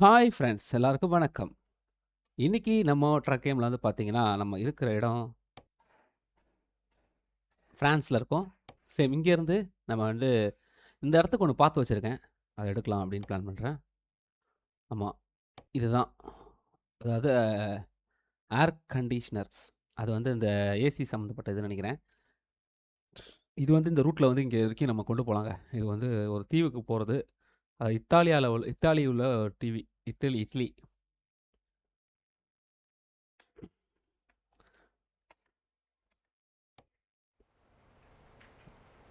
Hi friends எல்லாருக்கும் வணக்கம். இன்னைக்கு நம்ம ட்ரக் கேம்ல வந்து பார்த்தீங்கன்னா, நம்ம இருக்கிற இடம் ஃப்ரான்ஸ்ல இருக்கோம். சேம் இங்கேருந்து நம்ம வந்து இந்த இடத்துக்கு ஒண்ணு பார்த்து வச்சிருக்கேன். அத எடுக்கலாம் அப்படின்னு பிளான் பண்றேன். ஆமா. இதுதான். அதாவது ஏர் கண்டிஷனர்ஸ். அது வந்து இந்த ஏசி சம்மந்தப்பட்ட இதுன்னு நெனைக்கிறேன். இது வந்து இந்த ரூட்ல வந்து இங்க வரைக்கும் நம்ம கொண்டு போலாங்க. இது வந்து ஒரு தீவுக்கு போறது. அது இத்தாலி உள்ள டிவி. இட்லி.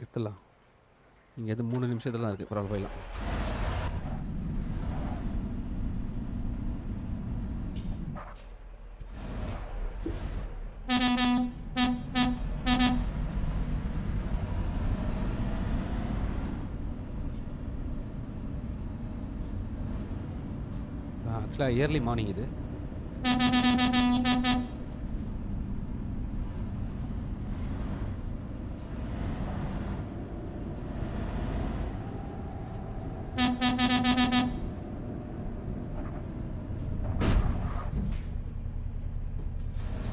எடுத்துடலாம். இங்கேருந்து 3 நிமிஷத்துல தான் இருக்கு. பரவால்ல போயிடலாம். ஆக்சுவலா இயர்லி மார்னிங் இது.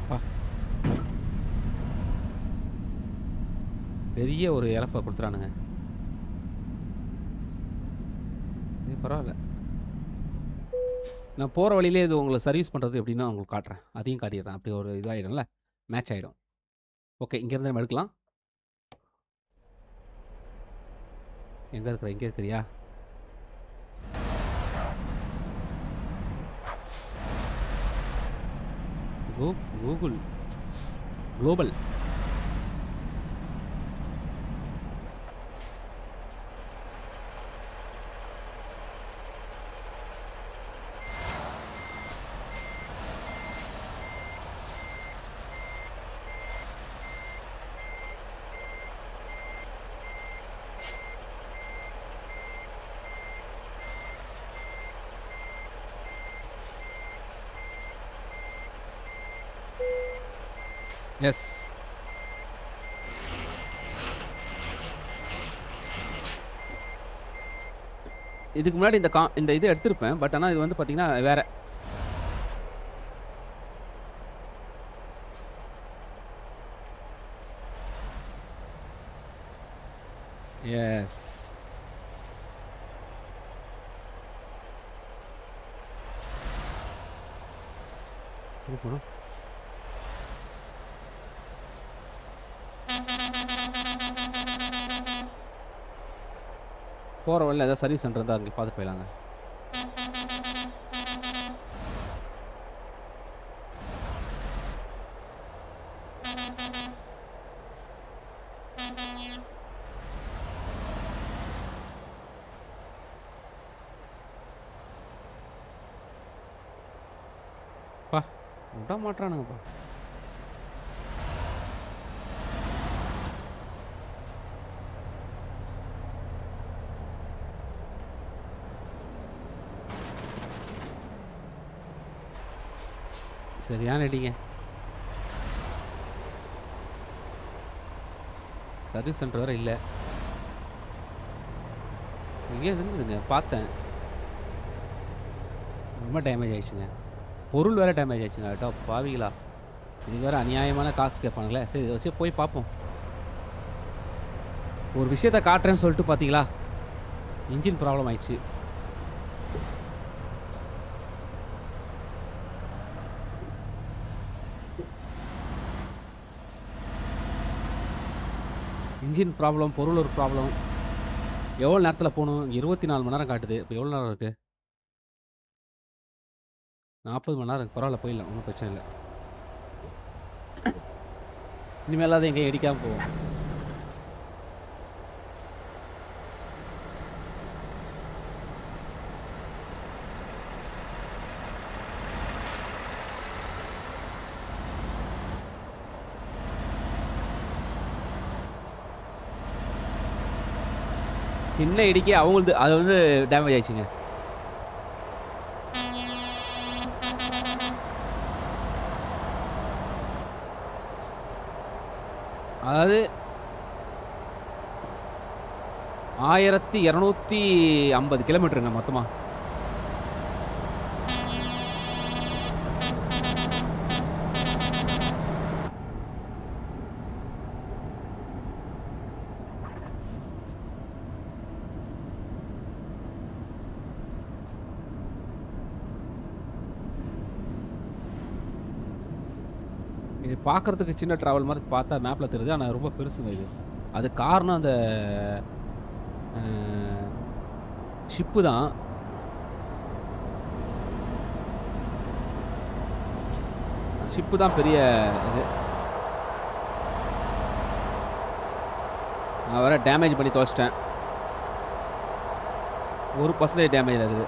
அப்பா! பெரிய ஒரு இழப்ப குடுத்துட்டானுங்க. சரி பரவால்ல. நான் போற வழியிலே இது உங்களுக்கு சர்வீஸ் பண்றது எப்படின்னு நான் உங்களுக்கு காட்டுறேன். அதையும் காட்டிடுறேன். அப்படி ஒரு இதாயிடும்ல. மேட்ச் ஆயிடும். ஓகே. இங்கேருந்து நம்ம எடுக்கலாம். எங்க இருக்கிற? இங்கே இருக்கிறியா? கூ கூகுள் குளோபல். எஸ். இதுக்கு முன்னாடி இந்த இது எடுத்திருப்பேன். பட் ஆனா இது வந்து பார்த்தீங்கன்னா வேற. எஸ். எங்க போணும்? போற வழியில ஏதாவது சர்வீஸ் சென்டர் இருந்தா அங்க பார்த்துட்டு போயிடலாங்க. அப்பா! விட மாட்றானுங்கப்பா. சரியான அடிங்க. சர்வீஸ் சென்டர் வேற இல்ல. எங்கேயோ இருந்ததுங்க. பார்த்தேன். ரொம்ப டேமேஜ் ஆயிடுச்சுங்க. பொருள் வேற டேமேஜ் ஆயிடுச்சுங்க. அட பாவிகளா! இது வேற அநியாயமான காசு கேட்பானுங்களே. சரி இத வச்சு போய் பார்ப்போம். ஒரு விஷயத்த காட்டுறேன்னு சொல்லிட்டு பார்த்தீங்களா? இன்ஜின் ப்ராப்ளம் ஆயிடுச்சு. இன்ஜின் ப்ராப்ளம், பொருள் ஒரு ப்ராப்ளம். எவ்வளோ நேரத்தில போணும்? 24 மணி நேரம் காட்டுது. இப்ப எவ்வளோ நேரம் இருக்கு? 40 மணி நேரம் இருக்கு. பரவால்ல போயிடலாம். ஒண்ணும் பிரச்சனை இல்ல. இனிமேலாவது எங்கேயும் இடிக்காம போவோம். சின்ன இடிக்க அவங்களுது அது வந்து டேமேஜ் ஆயிடுச்சுங்க. அதாவது 1250 கிலோமீட்டருங்க மொத்தமா. இது பார்க்குறதுக்கு சின்ன ட்ராவல் மாதிரி பார்த்தா மேப்பில் தெரியுது, ஆனால் ரொம்ப பெருசுங்க இது. அது காரணம் அந்த ஷிப்பு தான். ஷிப்பு தான் பெரிய இது. நான் வேறு டேமேஜ் பண்ணி தொலைச்சிட்டேன். 1% டேமேஜ் ஆகுது.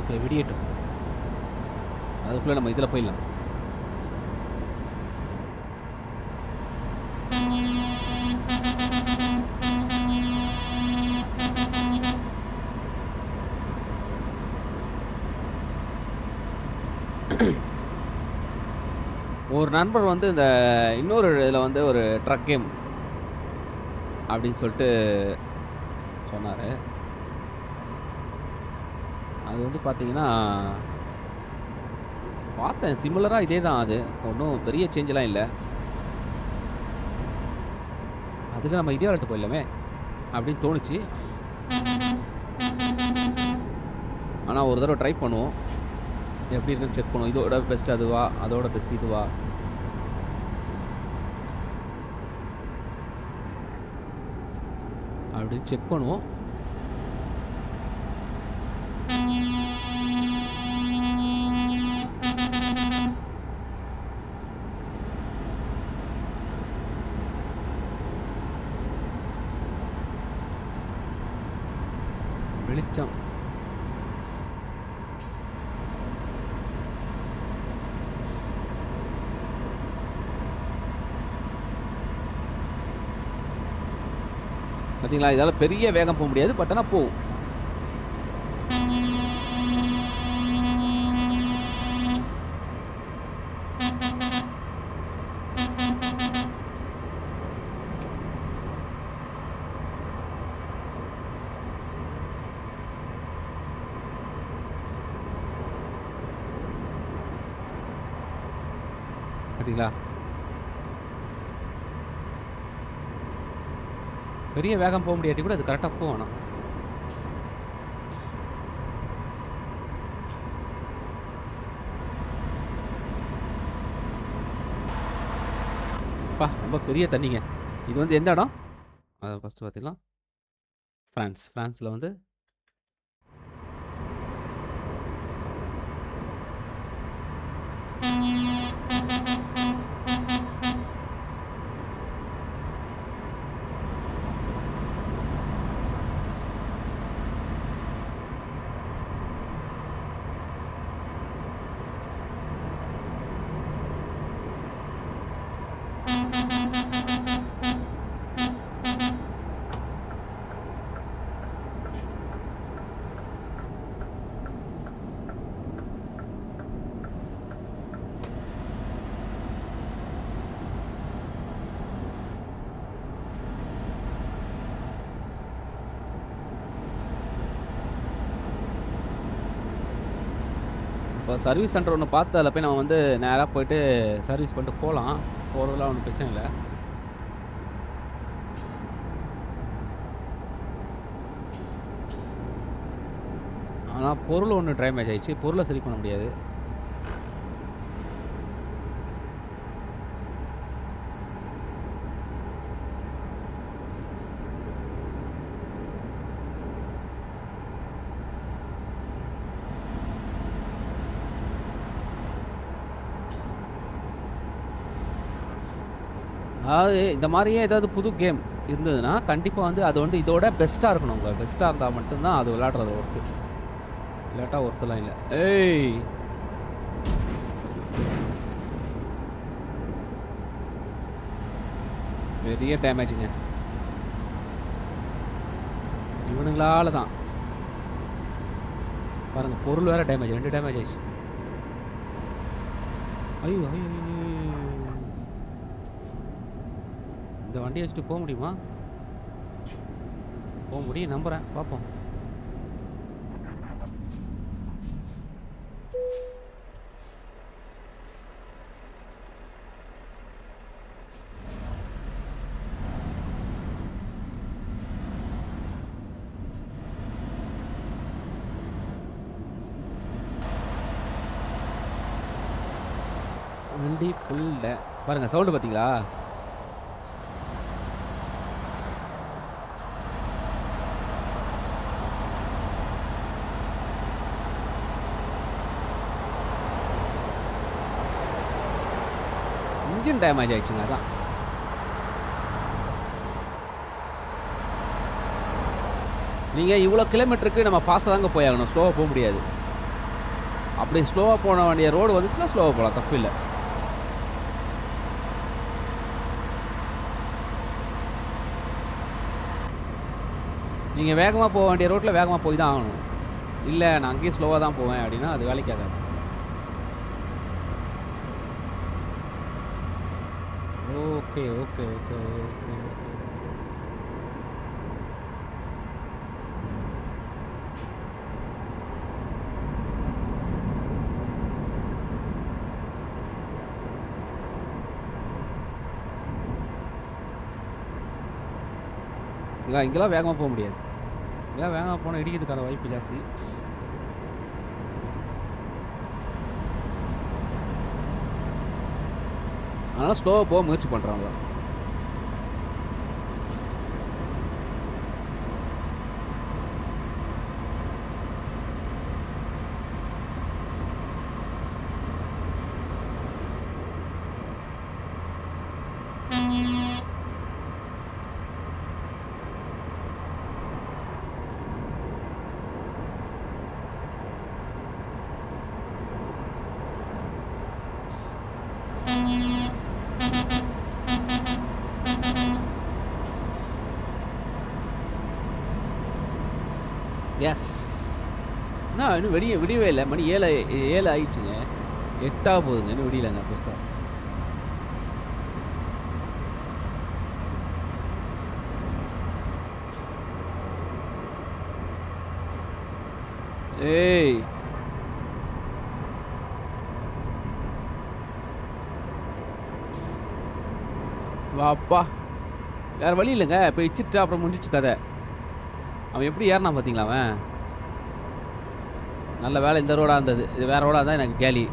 ஓகே, விடியட்டும். அதுக்குள்ளே நம்ம இதில் போயிடலாம். ஒரு நண்பர் வந்து இந்த இன்னொரு இதில் வந்து ஒரு ட்ரக் கேம் அப்படின்னு சொல்லிட்டு சொன்னார். அது வந்து பார்த்தீங்கன்னா பார்த்தேன், சிமிலராக இதே தான். அது ஒன்றும் பெரிய சேஞ்செலாம் இல்லை. அதுக்கு நம்ம இதே விளையாட்டு போயிடலாமே அப்படின்னு தோணுச்சு. ஆனால் ஒரு தடவை ட்ரை பண்ணுவோம், எப்படி இருக்குன்னு செக் பண்ணுவோம். இதோட பெஸ்ட் அதுவா, அதோட பெஸ்ட் இதுவா. அப்படின்னு செக் பண்ணுவோம். வெளிச்சம் பார்த்தீங்களா? இதால் பெரிய வேகம் போக முடியாது, பட் ஆனால் போகும். பார்த்தீங்களா? பெரிய வேகம் போக முடியாட்டி கூட அது கரெக்டாக போகும். ஆனால் ரொம்ப பெரிய தண்ணிங்க. இது வந்து எந்த இடம்? அதை ஃபஸ்ட்டு பார்த்தீங்களா, ஃப்ரான்ஸில் வந்து இப்போ சர்வீஸ் சென்டர் ஒன்று பார்த்து அதில் போய் நம்ம வந்து நேராக போய்ட்டு சர்வீஸ் பண்ணிட்டு போகலாம். போகிறதுலாம் ஒன்றும் பிரச்சனை இல்லை. ஆனால் பொருள் ஒன்று டேமேஜ் ஆகிடுச்சு, பொருளை சரி பண்ண முடியாது. அதாவது இந்த மாதிரியே ஏதாவது புது கேம் இருந்ததுன்னா கண்டிப்பாக வந்து அது வந்து இதோட பெஸ்ட்டாக இருக்கணுங்க. பெஸ்ட்டாக இருந்தால் மட்டும்தான் அது விளையாடுறது ஒர்த்து, இல்லாட்டா ஒர்த்துலாம் இல்லை. ஏய், பெரிய டேமேஜுங்க இவனுங்களால தான். பாருங்கள், பொருள் வேறு டேமேஜ், 2 டேமேஜ் ஆயிடுச்சு. ஐயோ ஐயோ, இந்த வண்டியை வச்சுட்டு போக முடியுமா? போக முடியும் நம்புகிறேன், பார்ப்போம். வண்டி ஃபுல் பாருங்கள் சவுண்டு பார்த்தீங்களா? இன்ஜின் டேமேஜ் ஆயிடுச்சுங்க. அதான் நீங்கள் இவ்வளோ கிலோமீட்டருக்கு நம்ம ஃபாஸ்ட்டாக தாங்க போயாகணும், ஸ்லோவாக போக முடியாது. அப்படி ஸ்லோவாக போன வேண்டிய ரோடு வந்துச்சுன்னா ஸ்லோவாக போகலாம், தப்பு இல்லை. நீங்கள் வேகமாக போக வேண்டிய ரோட்டில் வேகமாக போய் தான் ஆகணும். இல்லை நான் அங்கேயும் ஸ்லோவாக தான் போவேன் அப்படின்னா அது வேலைக்கு ஆகாது. Okay okay okay okay okay. இங்கெல்லாம் வேகமாக போக முடியாது. இங்கெல்லாம் வேகமாக போனால் இடிக்கிறதுக்கான வாய்ப்பு ஜாஸ்தி. அதனால் ஸ்லோவாக போக முயற்சி பண்ணுறாங்க. எஸ். இன்னும் விடியவே இல்லை. மணி 7 ஆயிடுச்சுங்க. 8 போகுதுங்க. இன்னும் விடியலைங்க பெருசாக. ஏய் வாப்பா, வேறு வழி இல்லைங்க. இப்போ இச்சிட்டு அப்புறம் முடிஞ்சிச்சு கதை. அவன் எப்படி ஏறினான் பார்த்தீங்களா? அவன் நல்ல வேலை இந்த ரோடாக இருந்தது. இது வேறு ரோடாக இருந்தால் எனக்கு கேலி.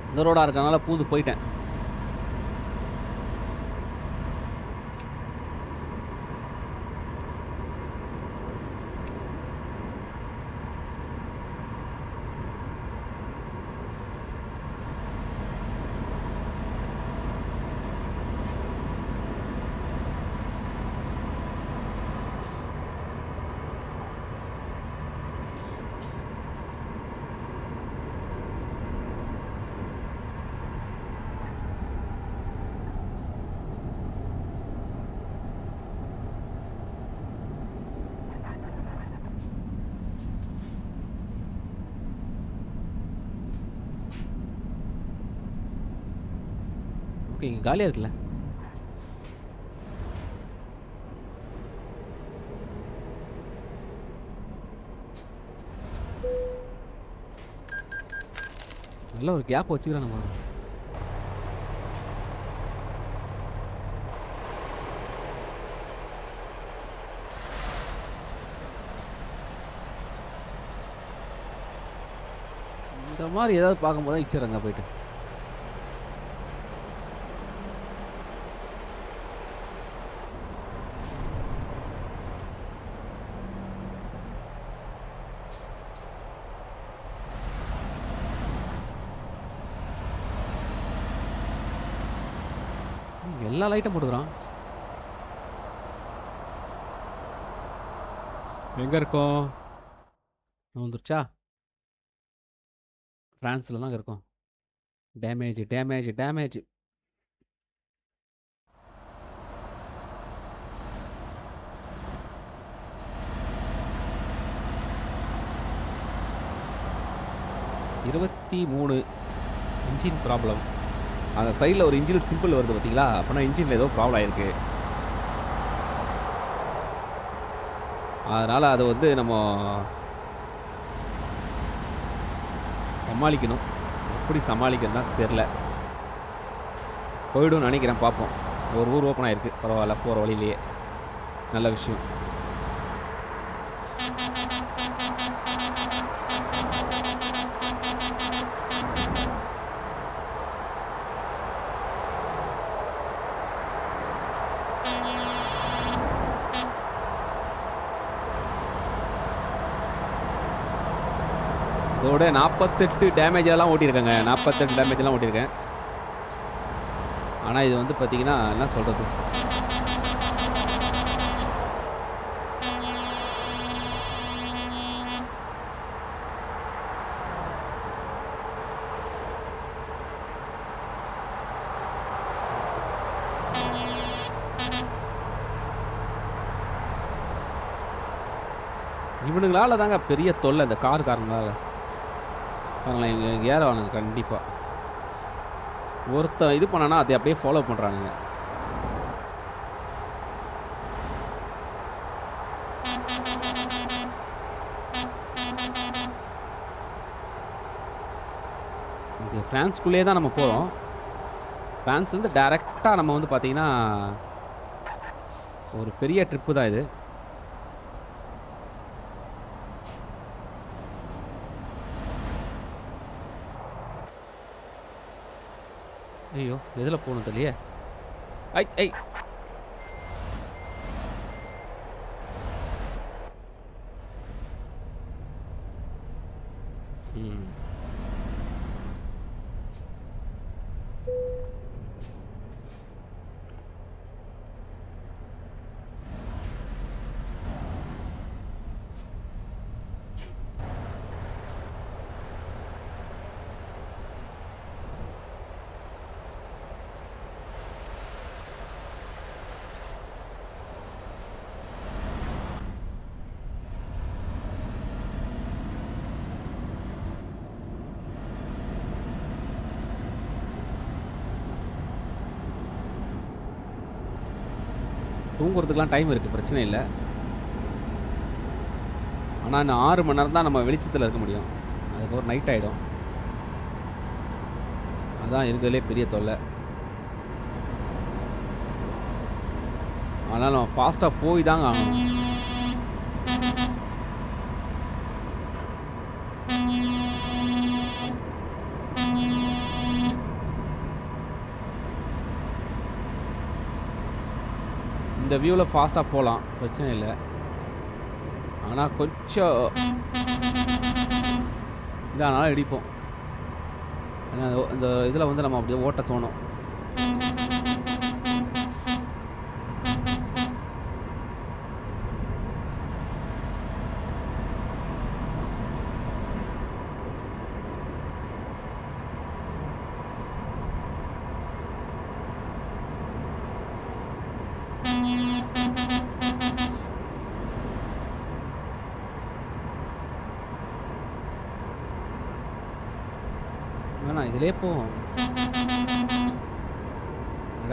இந்த ரோடாக இருக்கனால பூந்து போயிட்டேன். ஓகே, இங்கே காலியாக இருக்குல்ல. நல்ல ஒரு கேப் வச்சுக்கிறேன் நம்ம. இந்த மாதிரி ஏதாவது பார்க்கும்போது தான் இச்சிடுறேங்க போயிட்டு. எல்லா லைட்டும் போட்டுக்கிறான். எங்கே இருக்கோம்? வந்துருச்சா? ஃப்ரான்ஸில் தான் இருக்கோம். Damage damage damage. $23 engine problem. அந்த சைடில் ஒரு இன்ஜின் சிம்பிள் வருது பார்த்தீங்களா? அப்படின்னா இன்ஜினில் ஏதோ ப்ராப்ளம் ஆகிருக்கு. அதனால் அது வந்து நம்ம சமாளிக்கணும். எப்படி சமாளிக்கிறதுனா தெரில. போய்டும் நினைக்கிறேன், பார்ப்போம். ஒரு ஊர் ஓப்பன் ஆகிருக்கு, பரவாயில்ல, போகிற வழியிலேயே. நல்ல விஷயம். இதோட 48 டேமேஜெல்லாம் ஓட்டியிருக்கேங்க. 48 டேமேஜெல்லாம் ஓட்டியிருக்கேன். ஆனால் இது வந்து பார்த்தீங்கன்னா என்ன சொல்கிறது, இவனுங்களால தாங்க பெரிய தொல்லை இந்த காருக்காரங்களால. பாருங்களேன், இவங்க ஏறவானுங்க கண்டிப்பாக. ஒருத்தன் இது பண்ணானா அதை அப்படியே ஃபாலோ பண்ணுறானுங்க. இது ஃப்ரான்ஸ்குள்ளேயே தான் நம்ம போகிறோம். ஃப்ரான்ஸ் வந்து டைரெக்டாக நம்ம வந்து பார்த்திங்கன்னா ஒரு பெரிய ட்ரிப்பு தான் இது. ஐயோ, எதில் போகணும் தெரியலையே. ஐ ஐ ம் தூங்குறதுக்கெலாம் டைம் இருக்குது, பிரச்சனை இல்லை. ஆனால் இன்னும் 6 மணி நேரம் தான் நம்ம வெளிச்சத்தில் இருக்க முடியும். அதுக்கப்புறம் நைட் ஆகிடும். அதுதான் இருக்கிறதுலே பெரிய தொல்லை. அதனால் நம்ம ஃபாஸ்ட்டாக போய் தாங்க ஆகணும். இந்த வியூவில் ஃபாஸ்ட்டாக போகலாம், பிரச்சனை இல்லை. ஆனால் கொஞ்சம் இதனால இடிப்போம். ஏன்னா இந்த இதில் வந்து நம்ம அப்படியே ஓட்ட தோணும். வேணாம், இதிலே போவோம்.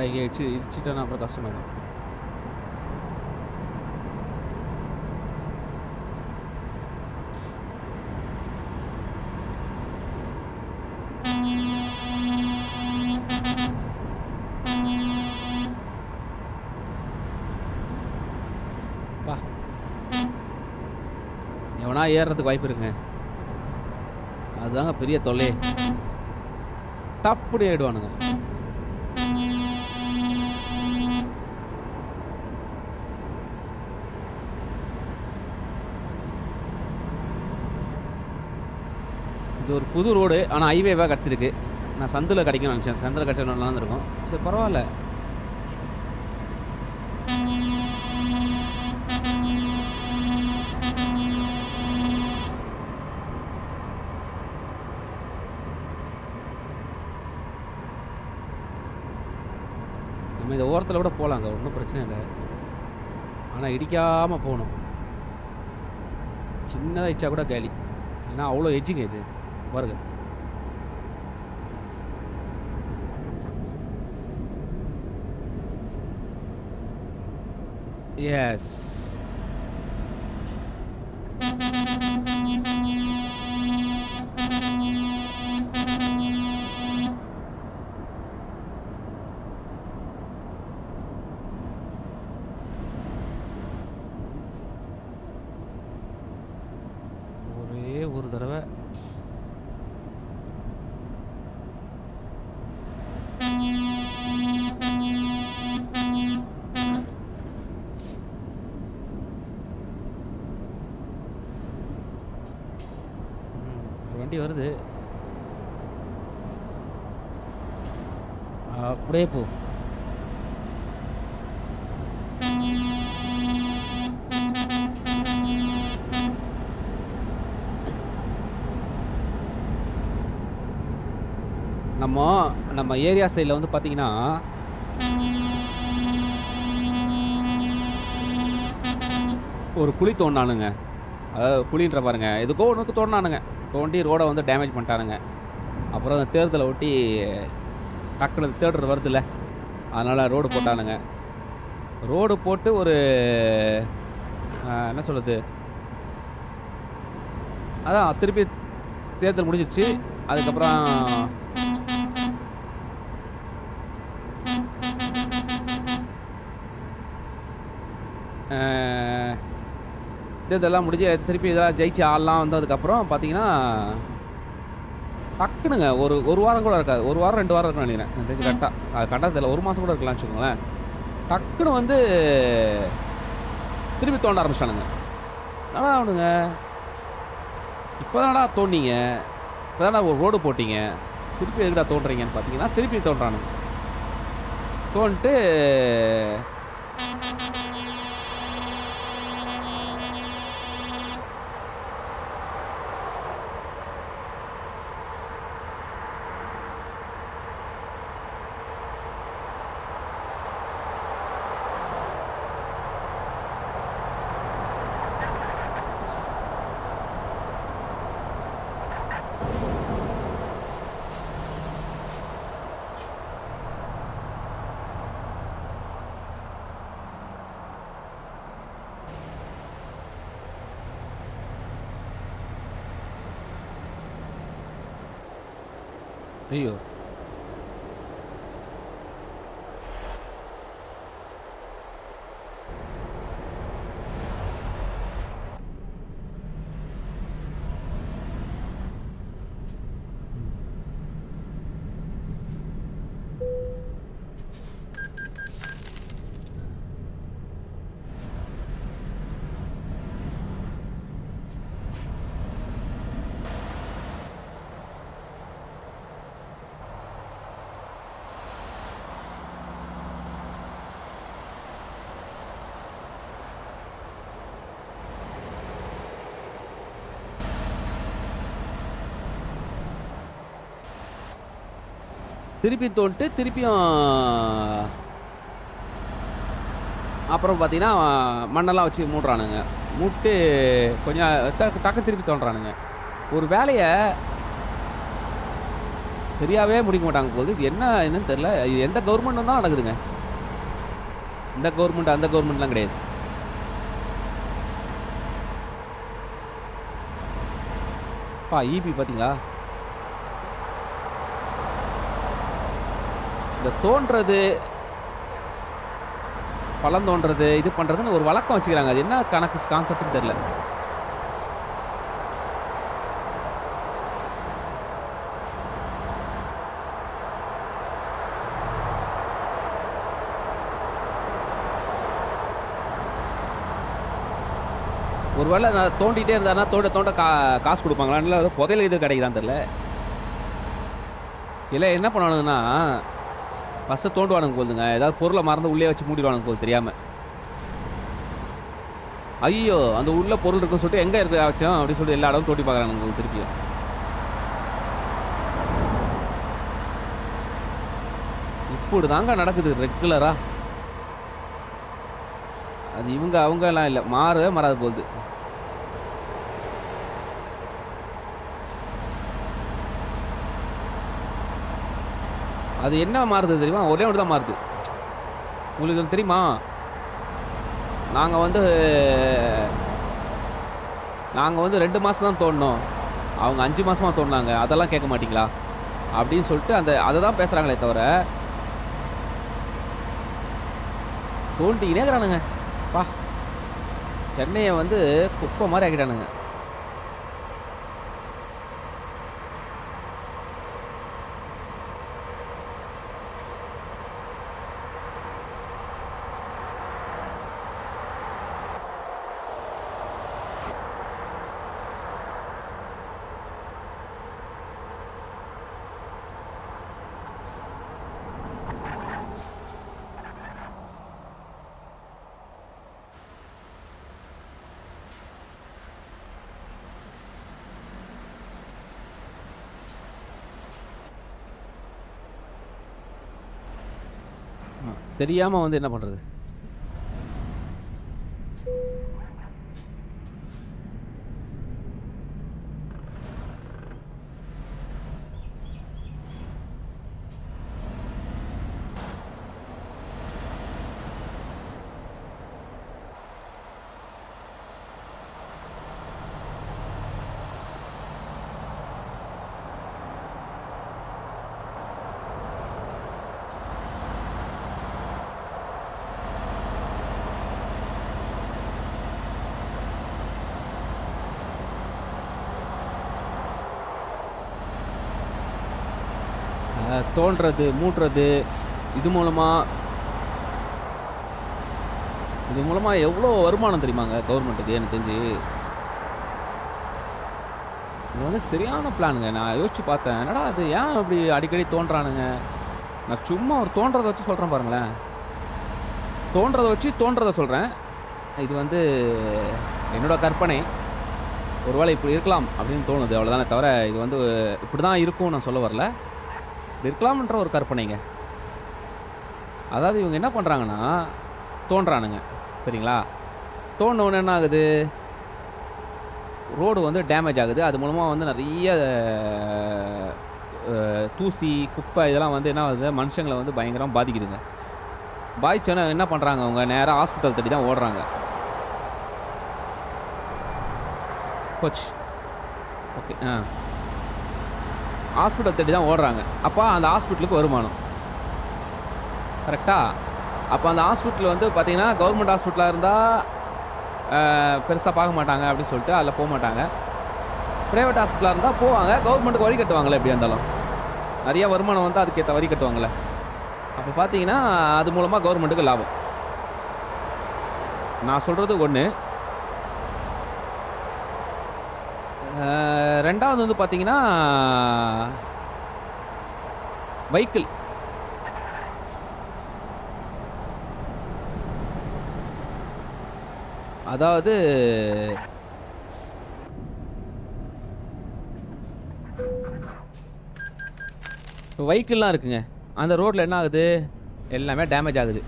இங்கே இடிச்சிட்டோன்னா அப்புறம் கஷ்டமாயிடும். வா, எவனா ஏறுறதுக்கு வாய்ப்பு இருக்குங்க. அதுதாங்க பெரிய தொல்லை. டப்புடி ஆயிடுவானுங்க. இது ஒரு புது ரோடு, ஆனால் ஹைவேவாக கிடச்சிருக்கு. நான் சந்தில் கிடைக்கும்னு நினச்சேன். சந்தில் கிடச்சா நல்லா இருந்திருக்கும். சரி, பரவாயில்ல. நம்ம இந்த ஓரத்தில் கூட போகலாங்க, ஒன்றும் பிரச்சனை இல்லை. ஆனால் இடிக்காமல் போகணும். சின்னதாக இச்சா கூட கேலி. ஏன்னா அவ்வளோ எஜ்ஜிங்க இது பாருங்க. எஸ், ஒரு தடவை ஒரு வண்டி வருது. அப்படியே போ. நம்ம ஏரியா சைடில் வந்து பார்த்தீங்கன்னா ஒரு குழி தோண்டானுங்க. அதாவது குழின்ற பாருங்க, எதுக்கோ ஒன்றுக்கு தோண்டினானுங்க. தோண்டி ரோடை வந்து டேமேஜ் பண்ணிட்டானுங்க. அப்புறம் அந்த தேர்தலை ஒட்டி டக்குனு தேர்தல் வருதுல்ல, அதனால் ரோடு போட்டானுங்க. ரோடு போட்டு ஒரு என்ன சொல்கிறது, அதான் திருப்பி தேர்தல் முடிஞ்சிச்சு. அதுக்கப்புறம் தேர்தலாம் முடிஞ்சு திருப்பி இதெல்லாம் ஜெயிச்சு ஆள்லாம் வந்ததுக்கப்புறம் பார்த்தீங்கன்னா டக்குனுங்க ஒரு வாரம் கூட இருக்காது. ஒரு வாரம் 2 வாரம் இருக்குன்னு நினைக்கிறேன். எனக்கு தெரிஞ்சு கரெக்டாக கண்டதில்லை. 1 மாதம் கூட இருக்கலாம்னு வச்சுக்கோங்களேன். டக்குன்னு வந்து திருப்பி தோண்ட ஆரம்பிச்சிட்டானுங்க. என்னடா அவனுங்க, இப்போ தானடா தோண்டிங்க, இப்போ தானடா ஒரு ரோடு போட்டிங்க, திருப்பி எதுக்குடா தோண்டுறீங்கன்னு பார்த்தீங்கன்னா திருப்பி தோன்றானுங்க. தோன்ட்டு ஐயோ, திருப்பி தோண்ட்டு திருப்பியும் அப்புறம் பார்த்தீங்கன்னா மண்ணெல்லாம் வச்சு மூடுறானுங்க. மூட்டு கொஞ்சம் டக்கு திருப்பி தோன்றானுங்க. ஒரு வேலையை சரியாகவே முடிக்க மாட்டாங்க போது. இது என்னன்னு தெரில. இது எந்த கவர்மெண்ட் தான் நடக்குதுங்க. இந்த கவர்மெண்ட் அந்த கவர்மெண்ட்லாம் கிடையாது. ஈபி பார்த்தீங்களா, இந்த தோன்றது பழம் தோன்றது இது பண்ணுறதுன்னு ஒரு வழக்கம் வச்சுக்கிறாங்க. அது என்ன கணக்கு கான்செப்ட்னு தெரில. ஒருவேளை நான் தோண்டிகிட்டே இருந்தாருன்னா தோண்ட காசு கொடுப்பாங்களா, இல்லை புதையில இது கிடைக்குதான்னு தெரில. இல்லை என்ன பண்ணுவானுங்கன்னா ஃபஸ்ட்டு தோண்டுவானுங்க போதுங்க, ஏதாவது பொருளை மறந்து உள்ளே வச்சு மூடிடுவானுங்க போது தெரியாமல். ஐயோ அந்த உள்ள பொருள் இருக்குன்னு சொல்லிட்டு எங்கே இருக்க வச்சோம் அப்படின்னு சொல்லிட்டு எல்லா இடமும் தோண்டி பார்க்குறானுங்க திருப்பியும். இப்படி தாங்க நடக்குது ரெகுலராக. அது இவங்க அவங்க எல்லாம் இல்லை, மாறவே மாறாது போகுது. அது என்ன மாறுது தெரியுமா, ஒரே ஒன்று தான் மாறுது. உங்களுக்கு தெரியுமா, நாங்கள் வந்து 2 மாதம் தான் தோண்டினோம், அவங்க 5 மாதமாக தோண்டினாங்க, அதெல்லாம் கேட்க மாட்டிங்களா அப்படின்னு சொல்லிட்டு அதை தான் பேசுகிறாங்களே தவிர தோண்டிக்கினே இருக்கிறானுங்க. சென்னையை வந்து குப்பை மாதிரி ஆக்கிட்டானுங்க. தெரியாமல் வந்து என்ன பண்ணுறது? தோன்றது மூட்டுறது இது மூலமாக எவ்வளோ வருமானம் தெரியுமாங்க கவர்மெண்ட்டுக்கு? எனக்கு தெரிஞ்சு இது வந்து சரியான பிளானுங்க. நான் யோசிச்சு பார்த்தேன், என்னடா அது ஏன் அப்படி அடிக்கடி தோன்றானுங்க? நான் சும்மா ஒரு தோன்றதை வச்சு சொல்கிறேன் பாருங்களேன். தோன்றதை வச்சு தோன்றதை சொல்கிறேன். இது வந்து என்னோட கற்பனை. ஒருவேளை இப்படி இருக்கலாம் அப்படின்னு தோணுது, அவ்வளோதானே தவிர இது வந்து இப்படி தான் இருக்கும் நான் சொல்ல வரல. இப்படி இருக்கலாம்ன்ற ஒரு கற்பனைங்க. அதாவது இவங்க என்ன பண்ணுறாங்கன்னா, தோன்றானுங்க சரிங்களா? தோணுன்னு என்ன ஆகுது? ரோடு வந்து டேமேஜ் ஆகுது. அது மூலமாக வந்து நிறைய தூசி குப்பை இதெல்லாம் வந்து என்ன ஆகுது, மனுஷங்களை வந்து பயங்கரமாக பாதிக்குதுங்க. பாதிச்சோன்னா என்ன பண்ணுறாங்க, அவங்க நேராக ஹாஸ்பிட்டல் தேடி தான் ஓடுறாங்க. போச்சு. ஓகே. ஹாஸ்பிட்டல் தேடி தான் ஓடுறாங்க. அப்போ அந்த ஹாஸ்பிட்டலுக்கு வருமானம் கரெக்டாக. அப்போ அந்த ஹாஸ்பிட்டல் வந்து பார்த்திங்கன்னா கவர்மெண்ட் ஹாஸ்பிட்டலாக இருந்தால் பெருசாக பார்க்க மாட்டாங்க அப்படின்னு சொல்லிட்டு அதில் போக மாட்டாங்க. ப்ரைவேட் ஹாஸ்பிட்டலாக இருந்தால் போவாங்க. கவர்மெண்ட்டுக்கு வரி கட்டுவாங்களே, எப்படி இருந்தாலும் நிறைய வருமானம் வந்து அதுக்கேற்ற வரி கட்டுவாங்களே. அப்போ பார்த்தீங்கன்னா அது மூலமாக கவர்மெண்ட்டுக்கு லாபம். நான் சொல்கிறது ஒன்று. ரெண்டாவது வந்து பார்த்தீங்கன்னா வெஹிக்கிள். அதாவது வெஹிக்கிள்லாம் இருக்குங்க. அந்த ரோட்டில் என்ன ஆகுது, எல்லாமே டேமேஜ் ஆகுது.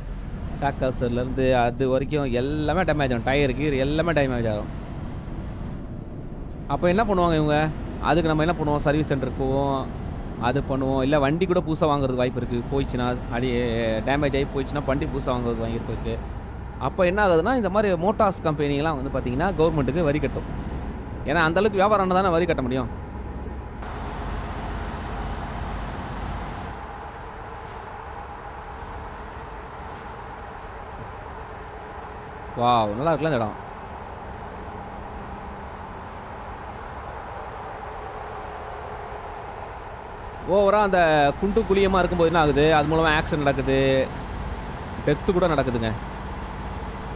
சாக்காசர்லேருந்து அது வரைக்கும் எல்லாமே டேமேஜ் ஆகும். டயர் கீர் எல்லாமே டேமேஜ் ஆகும். அப்போ என்ன பண்ணுவாங்க இவங்க? அதுக்கு நம்ம என்ன பண்ணுவோம், சர்வீஸ் சென்டருக்கு போவோம், அது பண்ணுவோம். இல்லை வண்டி கூட புதுசாக வாங்குறதுக்கு வாய்ப்பு இருக்குது. போயிடுச்சுன்னா அடி டேமேஜ் ஆகி போயிடுச்சுன்னா வண்டி புதுசாக வாங்குறதுக்கு வாங்கியிருப்பு இருக்குது. அப்போ என்ன ஆகுதுன்னா, இந்த மாதிரி மோட்டார்ஸ் கம்பெனிலாம் வந்து பார்த்திங்கன்னா கவர்மெண்ட்டுக்கு வரி கட்டும். ஏன்னா அந்தளவுக்கு வியாபாரம் தானே வரி கட்ட முடியும். வாவ், நல்லா இருக்கலாம் இந்த இடம். ஓவராக அந்த குண்டு குழியமாக இருக்கும்போது என்ன ஆகுது, அது மூலமாக ஆக்சிடென்ட் நடக்குது, டெத்து கூட நடக்குதுங்க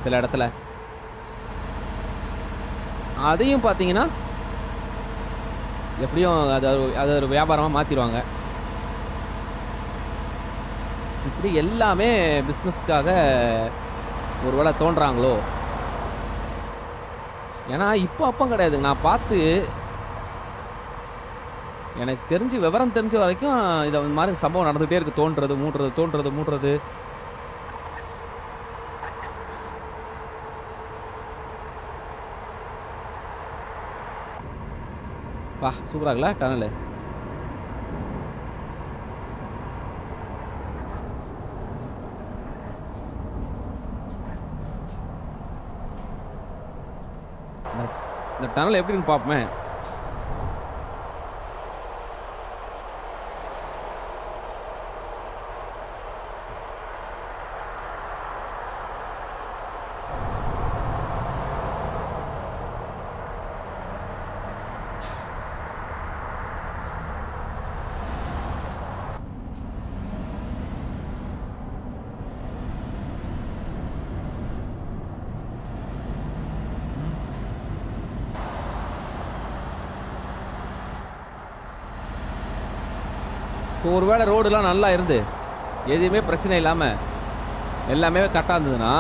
சில இடத்துல. அதையும் பார்த்தீங்கன்னா எப்படியும் அது ஒரு வியாபாரமாக மாற்றிடுவாங்க. இப்படி எல்லாமே பிஸ்னஸ்க்காக ஒரு வேளை தோன்றாங்களோ. ஏன்னா இப்போ அப்போ கிடையாதுங்க. நான் பார்த்து எனக்கு தெரிஞ்சு விவரம் தெரிஞ்ச வரைக்கும் இதை மாதிரி சம்பவம் நடந்துகிட்டே இருக்குது. தோன்றது மூட்டுறது. வா, சூப்பராக இருக்குல்ல டனலு. இந்த டனல் எப்படின்னு பார்ப்போமே. இப்போ ஒரு வேளை ரோடுலாம் நல்லா இருந்து எதுவுமே பிரச்சனை இல்லாமல் எல்லாமே கரெக்டாக இருந்ததுன்னா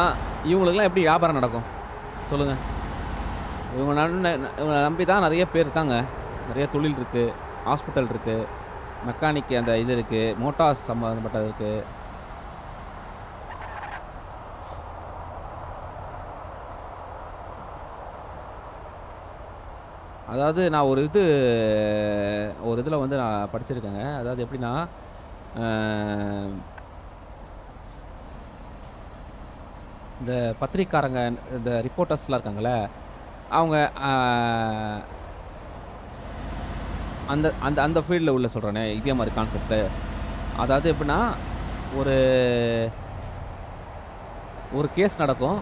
இவங்களுக்குலாம் எப்படி வியாபாரம் நடக்கும் சொல்லுங்கள்? இவங்க நம்பி தான் நிறைய பேர் இருக்காங்க. நிறைய தொழில் இருக்குது, ஹாஸ்பிட்டல் இருக்குது, மெக்கானிக் அந்த இது இருக்குது, மோட்டார்ஸ் சம்மந்தப்பட்டது இருக்குது. அதாவது நான் ஒரு இதில் வந்து நான் படிச்சிருக்கேங்க. அதாவது எப்படின்னா, அ இந்த பத்திரிக்கைக்காரங்க, இந்த ரிப்போர்ட்டர்ஸ்லாம் இருக்காங்கல்ல, அவங்க அ அந்த அந்த அந்த ஃபீல்டில உள்ள சொல்றேனே, இதே மாரி கான்செப்ட்டு. அதாவது எப்படின்னா, ஒரு ஒரு கேஸ் நடக்கும்.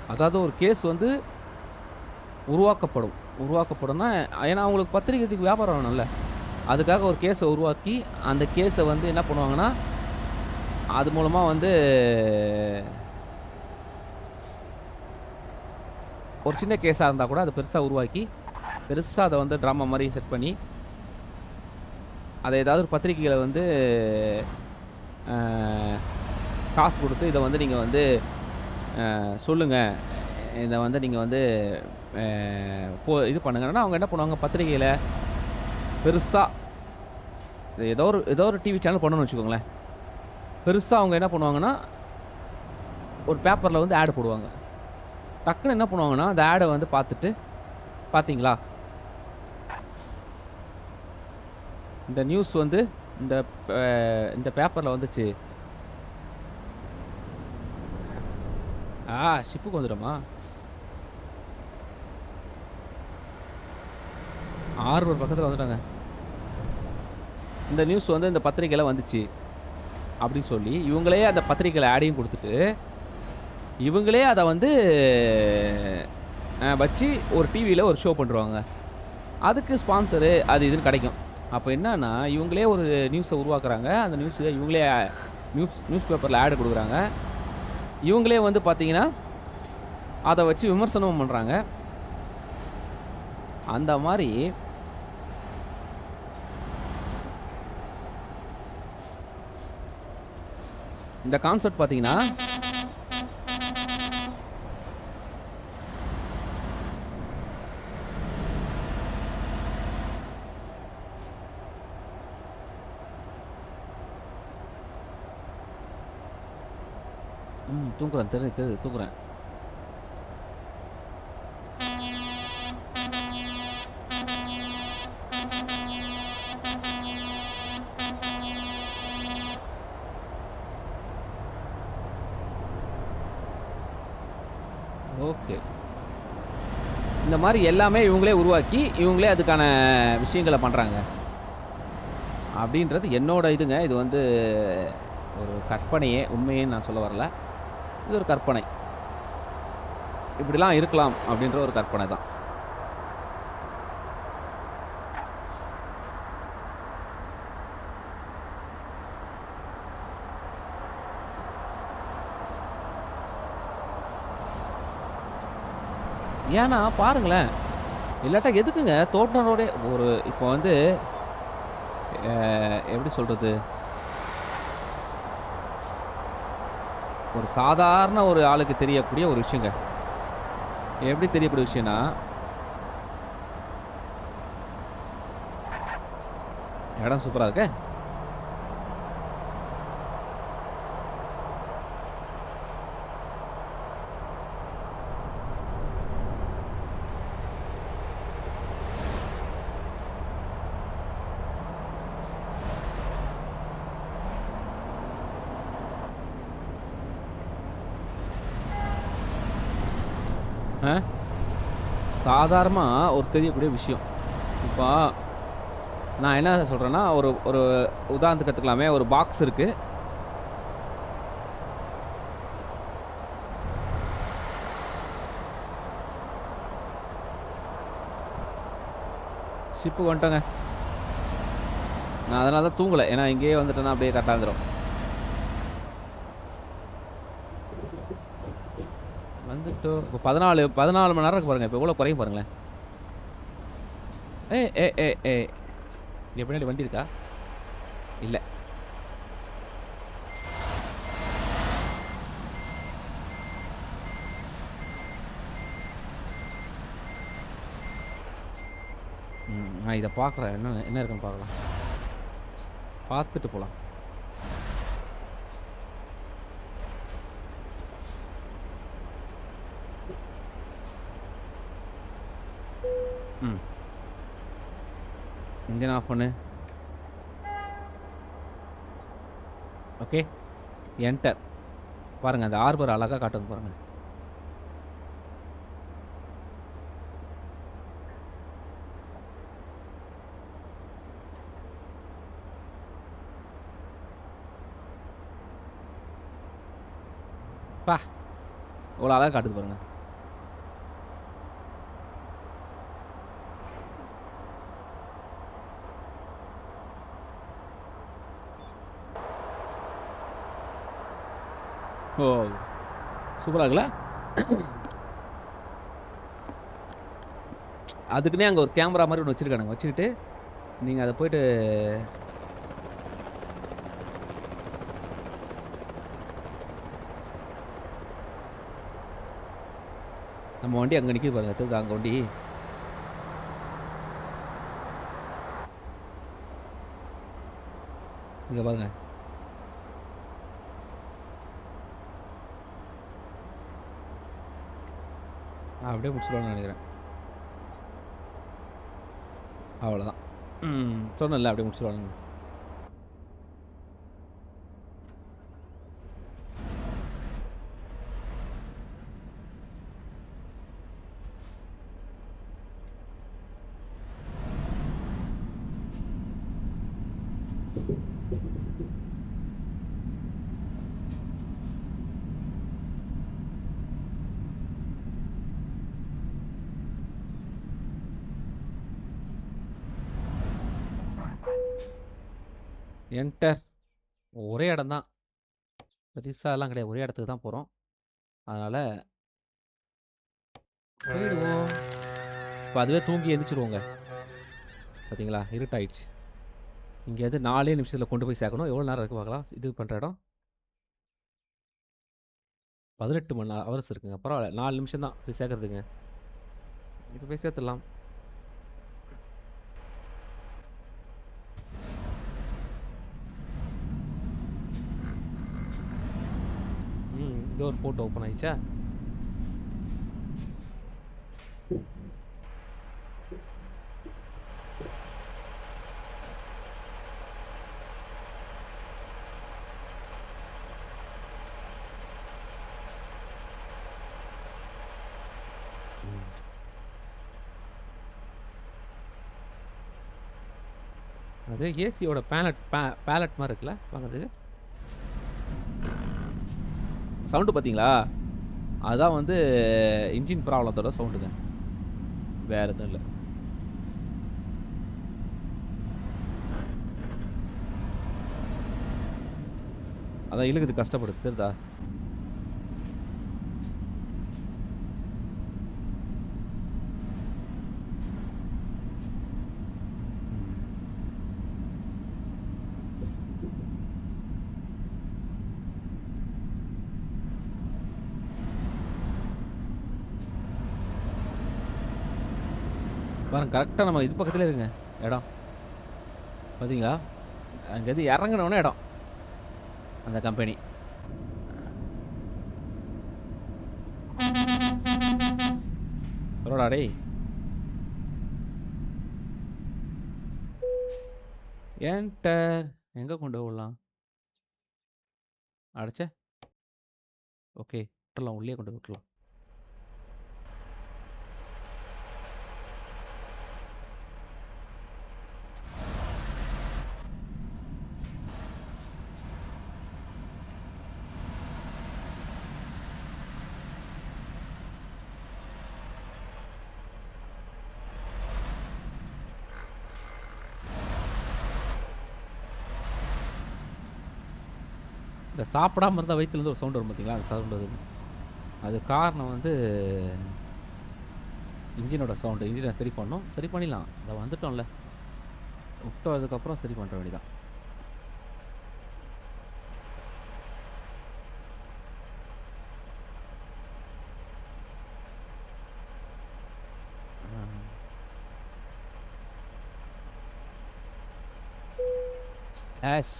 அதாவது ஒரு கேஸ் வந்து உருவாக்கப்படும். உருவாக்கப்படும்னா, ஏன்னா அவங்களுக்கு பத்திரிக்கைக்கு வியாபாரம் வேணும்ல. அதுக்காக ஒரு கேஸ உருவாக்கி, அந்த கேஸ வந்து என்ன பண்ணுவாங்கன்னா, அது மூலமா வந்து ஒரு சின்ன கேஸா இருந்தா கூட அத பெருசா உருவாக்கி, பெருசா அத வந்து ட்ராமா மாரி செட் பண்ணி, அத ஏதாவது ஒரு பத்திரிக்கையில வந்து அ காசு குடுத்து, இத வந்து நீங்க வந்து சொல்லுங்க. இத வந்து நீங்க வந்து அ இது பண்ணுங்கன்னா, அவங்க என்ன பண்ணுவாங்க, பத்திரிக்கையில பெருசா ஏதோ ஒரு டிவி சேனல் பண்ணணும்னு வச்சுக்கோங்களேன். பெருசா அவங்க என்ன பண்ணுவாங்கன்னா, ஒரு பேப்பர்ல வந்து ஆட் போடுவாங்க. டக்குனு என்ன பண்ணுவாங்கன்னா, அந்த ஆட வந்து பார்த்துட்டு, "பார்த்தீங்களா? இந்த நியூஸ் வந்து இந்த ப இந்த பேப்பர்ல வந்துச்சு." ஷிப்புக்கு வந்துட்டோமா? ஹார்பர் பக்கத்துல வந்துட்டோங்க. "இந்த நியூஸ் வந்து இந்த பத்திரிக்கையில வந்துச்சு." அப்படின்னு சொல்லி, இவங்களே அந்த பத்திரிக்கையில ஆடையும் குடுத்துட்டு, இவங்களே அத வந்து வச்சு ஒரு டிவில ஒரு ஷோ பண்ருவாங்க. அதுக்கு ஸ்பான்சரு அது இதுன்னு கெடைக்கும். அப்ப என்னான்னா, இவங்களே ஒரு நியூஸ உருவாக்குறாங்க. அந்த இவங்களே நியூஸ் பேப்பர்ல ஆட் குடுக்குறாங்க. இவங்களே வந்து பார்த்தீங்கன்னா, அத வச்சு விமர்சனமும் பண்றாங்க. அந்த மாரி இந்த கான்செப்ட் பார்த்தீங்கன்னா, தூங்குறேன். தெரியுது, தெரியுது, தூங்குறேன். ஓகே. இந்த மாரி எல்லாமே இவங்களே உருவாக்கி, இவங்களே அதுக்கான விஷயங்கள பண்றாங்க. அப்படின்றது என்னோட இதுங்க. இது வந்து ஒரு கற்பனையே. உண்மையேன்னு நான் சொல்ல வரல. இது ஒரு கற்பனை. இப்படிலாம் இருக்கலாம் அப்படின்ற ஒரு கற்பனை தான். ஏன்னா பாருங்களேன், இல்லாட்டா எதுக்குங்க தோட்டுனரோடே ஒரு இப்போ வந்து எப்படி சொல்றது? ஒரு சாதாரண ஒரு ஆளுக்கு தெரியக்கூடிய ஒரு விஷயங்க. எப்படி தெரியக்கூடிய விஷயம்னா, இடம் சூப்பரா இருக்கே! அ சாதாரணமா ஒரு தெரியக்கூடிய விஷயம். இப்போ நான் என்ன சொல்றேன்னா, ஒரு ஒரு உதாரணத்துக்கு எடுத்துக்கலாமே, ஒரு பாக்ஸ் இருக்கு. ஷிப்புக்கு வந்துட்டோங்க. நான் அதனால தான் தூங்கல. ஏன்னா இங்கேயே வந்துட்டேன்னா அப்படியே கரெக்ட்டா இருந்துரும். வந்துட்டோம். இப்போ 14 மணி நேரம் இருக்கு பாருங்க. இப்போ எவ்வளோ குறையும் பாருங்களேன். ஏய் ஏய் ஏய் ஏய் இங்க பின்னாடி வண்டி இருக்கா? இல்ல. நான் இத பார்க்குறேன். என்ன என்ன இருக்குன்னு பார்க்கலாம். பார்த்துட்டு போலாம். ம். இன்ஜின் ஆஃப் பண்ணு. ஓகே. என்டர். பாருங்க அந்த ஹார்பர் அழகா காட்டுங்க பாருங்க. பா! எவ்வளோ அழகா காட்டுது பாருங்க. ஓ! சூப்பரா இருக்குல்ல? அதுக்குன்னே அங்கே ஒரு கேமரா மாதிரி ஒன்று வச்சுருக்கானுங்க. வச்சுக்கிட்டு நீங்கள் அதை போயிட்டு நம்ம வண்டி அங்கே நிற்கிது பாருங்க. தெரியுதா அங்கே வண்டி? இங்கே பாருங்க. அப்படியே முடிச்சுடுவான்னு நினைக்கிறேன். அவ்வளோதான். சொன்னல அப்படியே முடிச்சுடுவானுங்க. என்டர். ஒரே இடம் தான், பெருசாலாம் கிடையாது. ஒரே இடத்துக்கு தான் போகிறோம். அதனால் போயிடுவோம். இப்போ அதுவே தூங்கி எழுந்திரிச்சிடுவோங்க. பார்த்தீங்களா, இருட்டாயிடுச்சு. இங்கே வந்து 4 நிமிஷத்தில் கொண்டு போய் சேர்க்கணும். எவ்வளோ நேரம் இருக்குது பார்க்கலாம். இது பண்ணுற இடம் 18 மணி ஹவர்ஸ் இருக்குங்க. பரவாயில்ல, 4 நிமிஷம் தான் போய் சேர்க்குறதுங்க. இப்போ போய் சேர்த்துடலாம். டோர் போட்டு ஓப்பன் ஆயிடுச்சா? அது ஏசியோட பேலட் மாதிரி இருக்குல்ல வாங்குறதுக்கு. சவுண்டு பார்த்தீங்களா? அதுதான் வந்து இன்ஜின் ப்ராப்ளத்தோட சவுண்டுங்க, வேறு எதுவும் இல்லை. அதான் இழுக்குது, கஷ்டப்படுது. தெரியுதா? பாருங்க, கரெக்டாக நம்ம இது பக்கத்தில் இருக்குங்க இடம். பார்த்தீங்களா? அங்கேருந்து இறங்கினோன்னே இடம் அந்த கம்பெனி. பரவாடா டேய். என்டர். எங்கே கொண்டு போகலாம்? அடைச்சே. ஓகே, விட்டுலாம், உள்ளே கொண்டு விட்டுலாம். இந்த சாப்பிடாமல் இருந்தால் வயிற்றுலேருந்து ஒரு சவுண்டு வரும் பார்த்தீங்களா? அந்த சவுண்டு வரும். அது காரணம் வந்து இன்ஜினோட சவுண்டு. இன்ஜினை சரி பண்ணோம், சரி பண்ணிடலாம். அதை வந்துட்டோம்ல, விட்டு அதுக்கப்புறம் சரி பண்ணுற வேண்டியதான். எஸ்,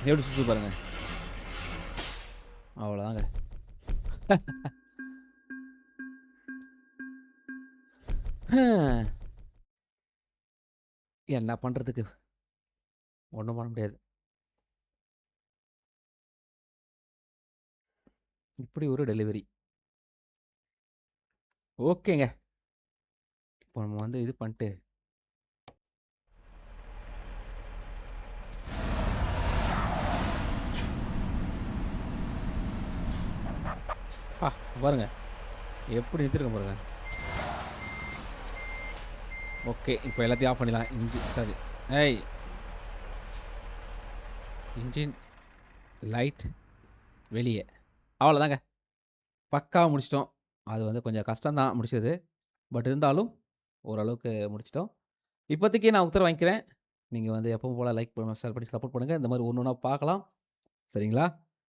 எப்படி சுற்றி பாருங்க. அவ்வளோதாங்க. என்ன பண்ணுறதுக்கு ஒன்றும் பண்ண முடியாது. இப்படி ஒரு டெலிவரி. ஓகேங்க. இப்போ நம்ம வந்து இது பண்ணிட்டு பாருங்க எப்படி நிறுத்திருக்கேன் பாருங்க. ஓகே, இப்போ எல்லாத்தையும் ஆஃப் பண்ணிடலாம். சாரி, ஏய், இன்ஜின் லைட் வெளியே. அவ்வளோதாங்க, பக்காவாக முடிச்சிட்டோம். அது வந்து கொஞ்சம் கஷ்டம்தான் முடிச்சது. பட் இருந்தாலும் ஓரளவுக்கு முடிச்சிட்டோம். இப்போதைக்கு நான் உத்தரவு வாங்கிக்கிறேன். நீங்கள் வந்து எப்பவும் போல் லைக் பண்ணணும், ஷேர் பண்ணி சப்போர்ட் பண்ணுங்கள். இந்த மாதிரி ஒன்று ஒன்றா பார்க்கலாம். சரிங்களா?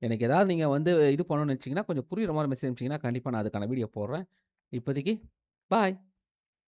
எனக்கு ஏதாவது நீங்கள் வந்து இது பண்ணணும்னு நினச்சிங்கன்னா, கொஞ்சம் புரியுற மாதிரி மெசேஜ் அனுப்பிச்சிங்கன்னா கண்டிப்பாக நான் அதுக்கான வீடியோ போடுறேன். இப்போதைக்கு பாய்.